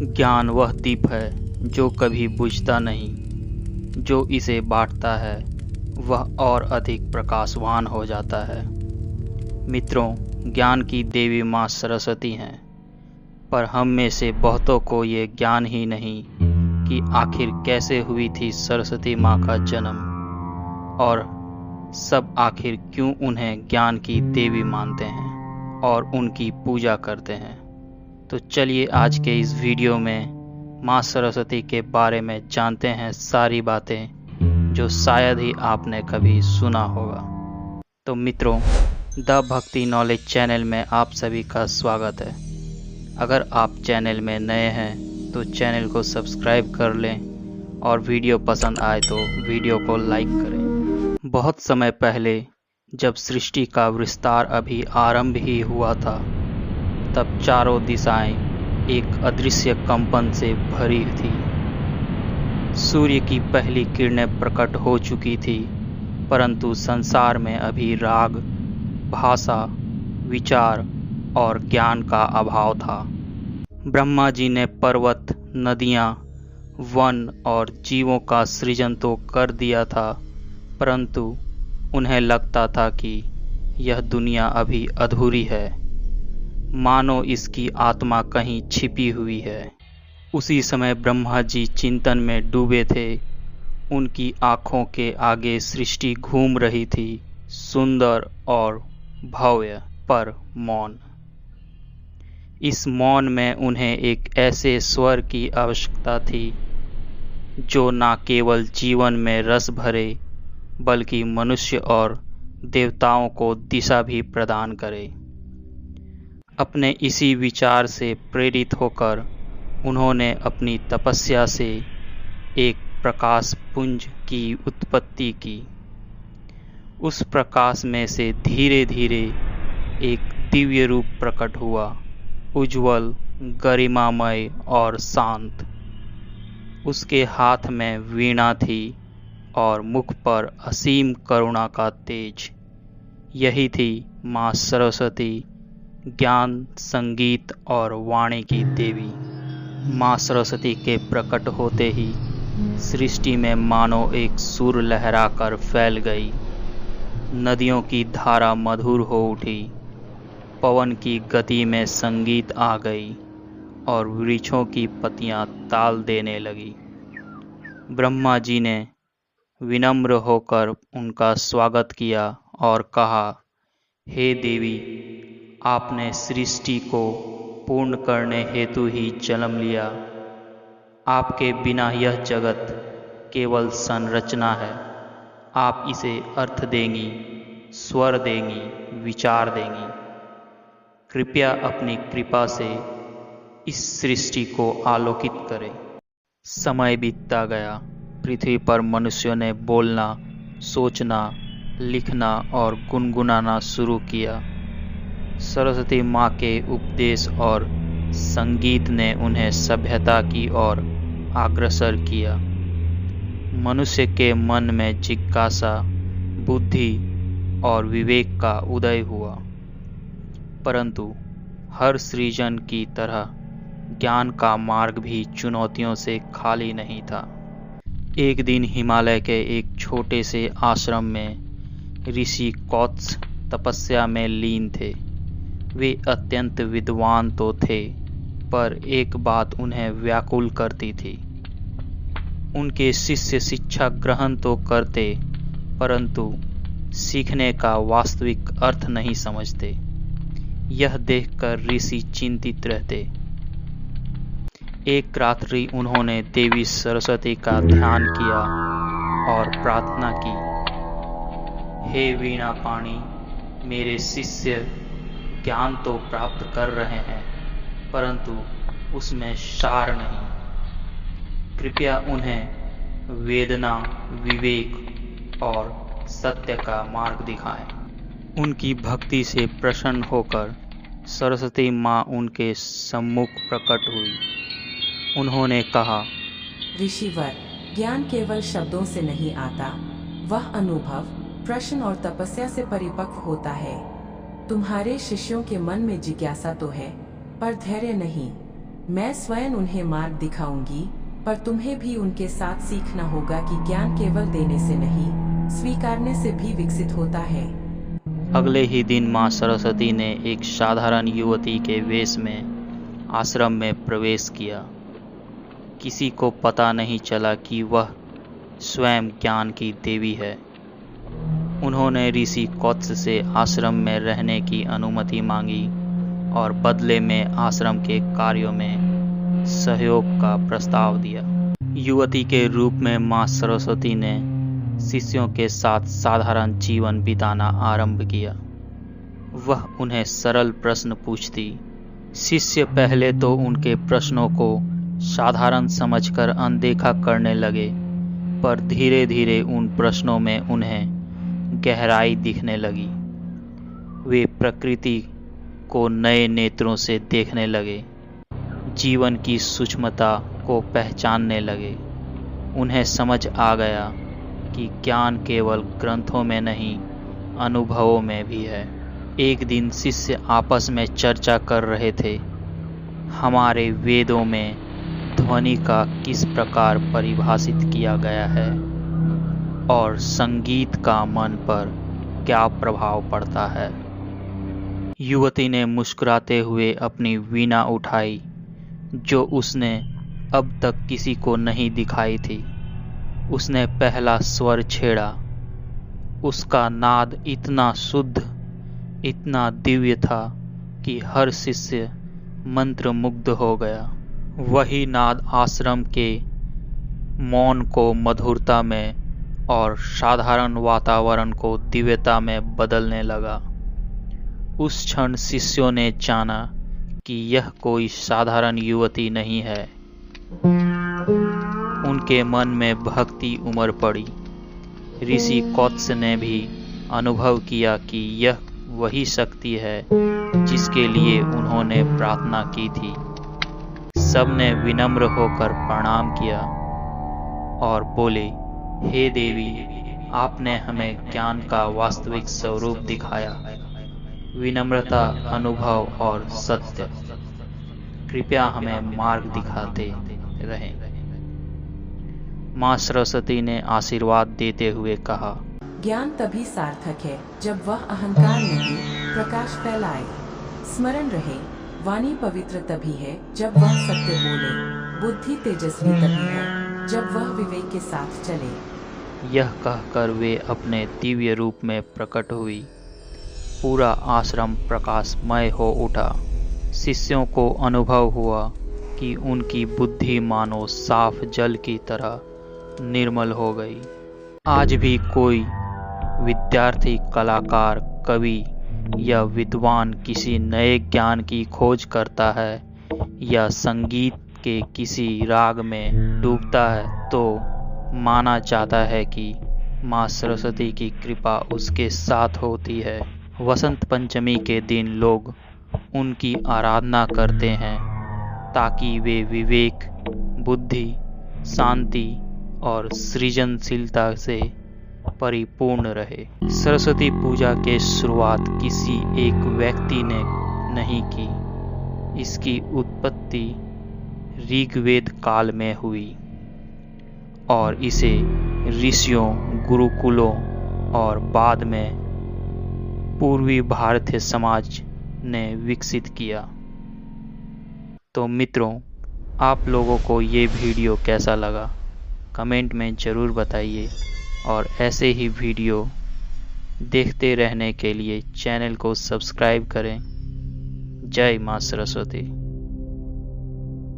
ज्ञान वह दीप है जो कभी बुझता नहीं, जो इसे बांटता है वह और अधिक प्रकाशवान हो जाता है। मित्रों, ज्ञान की देवी माँ सरस्वती हैं, पर हम में से बहुतों को ये ज्ञान ही नहीं कि आखिर कैसे हुई थी सरस्वती माँ का जन्म, और सब आखिर क्यों उन्हें ज्ञान की देवी मानते हैं और उनकी पूजा करते हैं। तो चलिए आज के इस वीडियो में माँ सरस्वती के बारे में जानते हैं सारी बातें जो शायद ही आपने कभी सुना होगा। तो मित्रों, द भक्ति नॉलेज चैनल में आप सभी का स्वागत है। अगर आप चैनल में नए हैं तो चैनल को सब्सक्राइब कर लें और वीडियो पसंद आए तो वीडियो को लाइक करें। बहुत समय पहले जब सृष्टि का विस्तार अभी आरंभ ही हुआ था, तब चारों दिशाएं एक अदृश्य कंपन से भरी थी। सूर्य की पहली किरणें प्रकट हो चुकी थी, परंतु संसार में अभी राग, भाषा, विचार और ज्ञान का अभाव था। ब्रह्मा जी ने पर्वत, नदियाँ, वन और जीवों का सृजन तो कर दिया था, परंतु उन्हें लगता था कि यह दुनिया अभी अधूरी है, मानो इसकी आत्मा कहीं छिपी हुई है। उसी समय ब्रह्मा जी चिंतन में डूबे थे। उनकी आँखों के आगे सृष्टि घूम रही थी, सुंदर और भव्य पर मौन। इस मौन में उन्हें एक ऐसे स्वर की आवश्यकता थी जो न केवल जीवन में रस भरे, बल्कि मनुष्य और देवताओं को दिशा भी प्रदान करे। अपने इसी विचार से प्रेरित होकर उन्होंने अपनी तपस्या से एक प्रकाश पुंज की उत्पत्ति की। उस प्रकाश में से धीरे धीरे एक दिव्य रूप प्रकट हुआ, उज्ज्वल, गरिमामय और शांत। उसके हाथ में वीणा थी और मुख पर असीम करुणा का तेज। यही थी माँ सरस्वती, ज्ञान, संगीत और वाणी की देवी। माँ सरस्वती के प्रकट होते ही सृष्टि में मानो एक सुर लहराकर फैल गई। नदियों की धारा मधुर हो उठी, पवन की गति में संगीत आ गई और वृक्षों की पत्तियां ताल देने लगी। ब्रह्मा जी ने विनम्र होकर उनका स्वागत किया और कहा, हे देवी, आपने सृष्टि को पूर्ण करने हेतु ही जन्म लिया। आपके बिना यह जगत केवल संरचना है। आप इसे अर्थ देंगी, स्वर देंगी, विचार देंगी। कृपया अपनी कृपा से इस सृष्टि को आलोकित करें। समय बीतता गया। पृथ्वी पर मनुष्यों ने बोलना, सोचना, लिखना और गुनगुनाना शुरू किया। सरस्वती माँ के उपदेश और संगीत ने उन्हें सभ्यता की ओर अग्रसर किया। मनुष्य के मन में जिज्ञासा, बुद्धि और विवेक का उदय हुआ। परंतु हर सृजन की तरह ज्ञान का मार्ग भी चुनौतियों से खाली नहीं था। एक दिन हिमालय के एक छोटे से आश्रम में ऋषि कौत्स तपस्या में लीन थे। वे अत्यंत विद्वान तो थे, पर एक बात उन्हें व्याकुल करती थी। उनके शिष्य शिक्षा ग्रहण तो करते, परंतु सीखने का वास्तविक अर्थ नहीं समझते। यह देखकर ऋषि चिंतित रहते। एक रात्रि उन्होंने देवी सरस्वती का ध्यान किया और प्रार्थना की, हे वीणा पाणी, मेरे शिष्य ज्ञान तो प्राप्त कर रहे हैं, परंतु उसमें सार नहीं। कृपया उन्हें वेदना, विवेक और सत्य का मार्ग दिखाएं। उनकी भक्ति से प्रसन्न होकर सरस्वती माँ उनके सम्मुख प्रकट हुई। उन्होंने कहा, ऋषिवर, ज्ञान केवल शब्दों से नहीं आता, वह अनुभव, प्रश्न और तपस्या से परिपक्व होता है। तुम्हारे शिष्यों के मन में जिज्ञासा तो है, पर धैर्य नहीं। मैं स्वयं उन्हें मार्ग दिखाऊंगी, पर तुम्हें भी उनके साथ सीखना होगा कि ज्ञान केवल देने से नहीं, स्वीकारने से भी विकसित होता है। अगले ही दिन माँ सरस्वती ने एक साधारण युवती के वेश में आश्रम में प्रवेश किया। किसी को पता नहीं चला कि वह स्वयं ज्ञान की देवी है। उन्होंने ऋषि कौत्स से आश्रम में रहने की अनुमति मांगी और बदले में आश्रम के कार्यों में सहयोग का प्रस्ताव दिया। युवती के रूप में माँ सरस्वती ने शिष्यों के साथ साधारण जीवन बिताना आरंभ किया। वह उन्हें सरल प्रश्न पूछती। शिष्य पहले तो उनके प्रश्नों को साधारण समझकर अनदेखा करने लगे, पर धीरे धीरे उन प्रश्नों में उन्हें गहराई दिखने लगी। वे प्रकृति को नए नेत्रों से देखने लगे, जीवन की सूक्ष्मता को पहचानने लगे। उन्हें समझ आ गया कि ज्ञान केवल ग्रंथों में नहीं, अनुभवों में भी है। एक दिन शिष्य आपस में चर्चा कर रहे थे, हमारे वेदों में ध्वनि का किस प्रकार परिभाषित किया गया है और संगीत का मन पर क्या प्रभाव पड़ता है। युवती ने मुस्कुराते हुए अपनी वीणा उठाई, जो उसने अब तक किसी को नहीं दिखाई थी। उसने पहला स्वर छेड़ा। उसका नाद इतना शुद्ध, इतना दिव्य था कि हर शिष्य मंत्रमुग्ध हो गया। वही नाद आश्रम के मौन को मधुरता में और साधारण वातावरण को दिव्यता में बदलने लगा। उस क्षण शिष्यों ने जाना कि यह कोई साधारण युवती नहीं है। उनके मन में भक्ति उमड़ पड़ी। ऋषि कौत्स ने भी अनुभव किया कि यह वही शक्ति है जिसके लिए उन्होंने प्रार्थना की थी। सबने विनम्र होकर प्रणाम किया और बोले, हे देवी, आपने हमें ज्ञान का वास्तविक स्वरूप दिखाया। विनम्रता, अनुभव और सत्य, कृपया हमें मार्ग दिखाते रहें। माँ सरस्वती ने आशीर्वाद देते हुए कहा, ज्ञान तभी सार्थक है जब वह अहंकार नहीं, प्रकाश फैलाए। स्मरण रहे, वाणी पवित्र तभी है जब वह सत्य बोले। बुद्धि तेजस्वी तभी है जब वह विवेक के साथ चले। यह कहकर वे अपने दिव्य रूप में प्रकट हुई। पूरा आश्रम प्रकाशमय हो उठा। शिष्यों को अनुभव हुआ कि उनकी बुद्धि मानो साफ जल की तरह निर्मल हो गई। आज भी कोई विद्यार्थी, कलाकार, कवि या विद्वान किसी नए ज्ञान की खोज करता है या संगीत के किसी राग में डूबता है, तो माना जाता है कि माँ सरस्वती की कृपा उसके साथ होती है। वसंत पंचमी के दिन लोग उनकी आराधना करते हैं ताकि वे विवेक, बुद्धि, शांति और सृजनशीलता से परिपूर्ण रहे। सरस्वती पूजा की शुरुआत किसी एक व्यक्ति ने नहीं की। इसकी उत्पत्ति ऋग्वेद काल में हुई और इसे ऋषियों, गुरुकुलों और बाद में पूर्वी भारतीय समाज ने विकसित किया। तो मित्रों, आप लोगों को ये वीडियो कैसा लगा कमेंट में ज़रूर बताइए और ऐसे ही वीडियो देखते रहने के लिए चैनल को सब्सक्राइब करें। जय माँ सरस्वती।